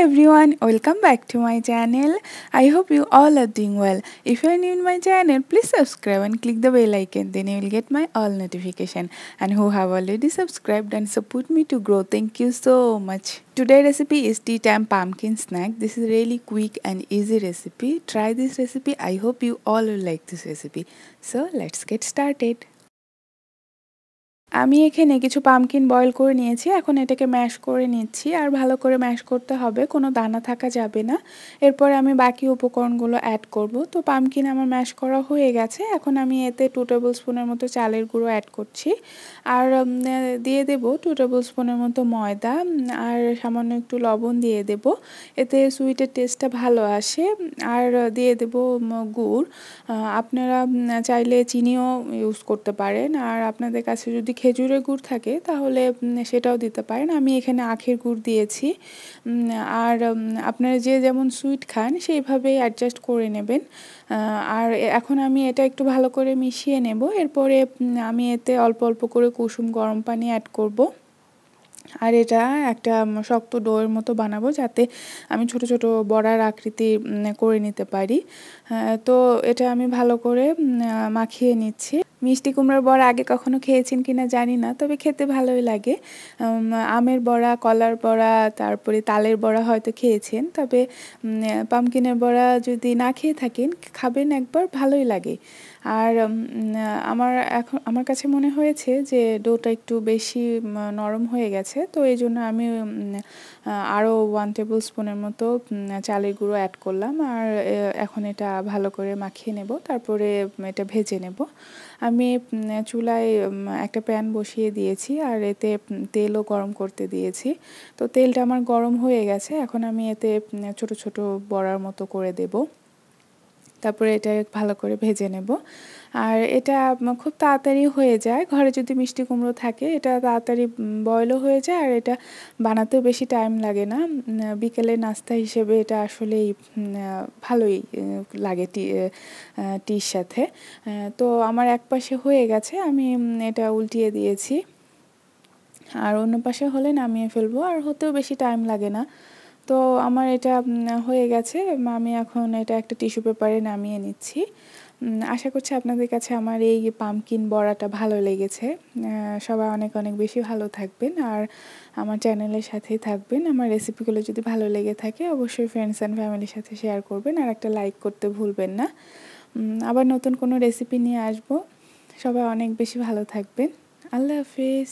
everyone, welcome back to my channel. I hope you all are doing well. If you are new in my channel, please subscribe and click the bell icon, then you will get my all notification. And who have already subscribed and support me to grow, thank you so much. Today's recipe is tea time pumpkin snack. This is really quick and easy recipe. Try this recipe. I hope you all will like this recipe. So let's get started. আমি এখানে কিছু pumpkin boil করে নিয়েছি। এখন এটাকে mash করে নিচ্ছি, আর ভালো করে ম্যাশ করতে হবে, কোনো দানা থাকা যাবে না। এরপর আমি বাকি উপকরণগুলো অ্যাড করব। তো পামকিন আমার ম্যাশ করা হয়ে গেছে। এখন আমি এতে 2 টেবিল স্পুনের মতো চালের গুঁড়ো অ্যাড করছি, আর দিয়ে দেব 2 টেবিল স্পুনের মতো ময়দা, আর সামান্য একটু লবণ দিয়ে দেব, এতে সুইটের টেস্টটা ভালো আসে। আর দিয়ে দেব গুড়। আপনারা চাইলে চিনিও ইউজ করতে পারেন, আর আপনাদের কাছে যদি খেজুরের গুড় থাকে তাহলে সেটাও দিতে পারেন। আমি এখানে আখের গুড় দিয়েছি। আর আপনারা যে যেমন সুইট খান সেইভাবেই অ্যাডজাস্ট করে নেবেন। আর এখন আমি এটা একটু ভালো করে মিশিয়ে নেব। এরপরে আমি এতে অল্প অল্প করে কুসুম গরম পানি অ্যাড করব, আর এটা একটা শক্ত ডোয়ের মতো বানাবো, যাতে আমি ছোট ছোট বড়ার আকৃতি করে নিতে পারি। তো এটা আমি ভালো করে মাখিয়ে নিচ্ছি। মিষ্টি কুমড়ার বড়া আগে কখনো খেয়েছেন কিনা জানি না, তবে খেতে ভালোই লাগে। আমের বড়া, কলার বড়া, তারপরে তালের বড়া হয়তো খেয়েছেন, তবে পামকিনের বড়া যদি না খেয়ে থাকেন, খাবেন একবার, ভালোই লাগে। আর আমার কাছে মনে হয়েছে যে ডোটা একটু বেশি নরম হয়ে গেছে, তো এই জন্য আমি আরও 1 টেবিল স্পুনের মতো চালের গুঁড়ো অ্যাড করলাম। আর এখন এটা ভালো করে মাখিয়ে নেব, তারপরে এটা ভেজে নেব। আমি চুলায় একটা প্যান বসিয়ে দিয়েছি, আর এতে তেলও গরম করতে দিয়েছি। তো তেলটা আমার গরম হয়ে গেছে। এখন আমি এতে ছোট ছোট বড়ার মতো করে দেব, তারপরে এটা ভালো করে ভেজে নেব। আর এটা খুব তাড়াতাড়ি হয়ে যায়। ঘরে যদি মিষ্টি কুমড়ো থাকে এটা তাড়াতাড়ি বয়েলও হয়ে যায়, আর এটা বানাতেও বেশি টাইম লাগে না। বিকেলের নাস্তা হিসেবে এটা আসলেই ভালোই লাগে টির সাথে। তো আমার এক পাশে হয়ে গেছে, আমি এটা উল্টিয়ে দিয়েছি, আর অন্য পাশে হলে নামিয়ে ফেলবো, আর হতেও বেশি টাইম লাগে না। তো আমার এটা হয়ে গেছে। আমি এখন এটা একটা টিস্যু পেপারে নামিয়ে নিচ্ছি। আশা করছি আপনাদের কাছে আমার এই পামকিন বড়াটা ভালো লেগেছে। সবাই অনেক অনেক বেশি ভালো থাকবেন, আর আমার চ্যানেলের সাথেই থাকবেন। আমার রেসিপিগুলো যদি ভালো লেগে থাকে অবশ্যই ফ্রেন্ডস অ্যান্ড ফ্যামিলির সাথে শেয়ার করবেন, আর একটা লাইক করতে ভুলবেন না। আবার নতুন কোনো রেসিপি নিয়ে আসবো। সবাই অনেক বেশি ভালো থাকবেন। আল্লাহ হাফিজ।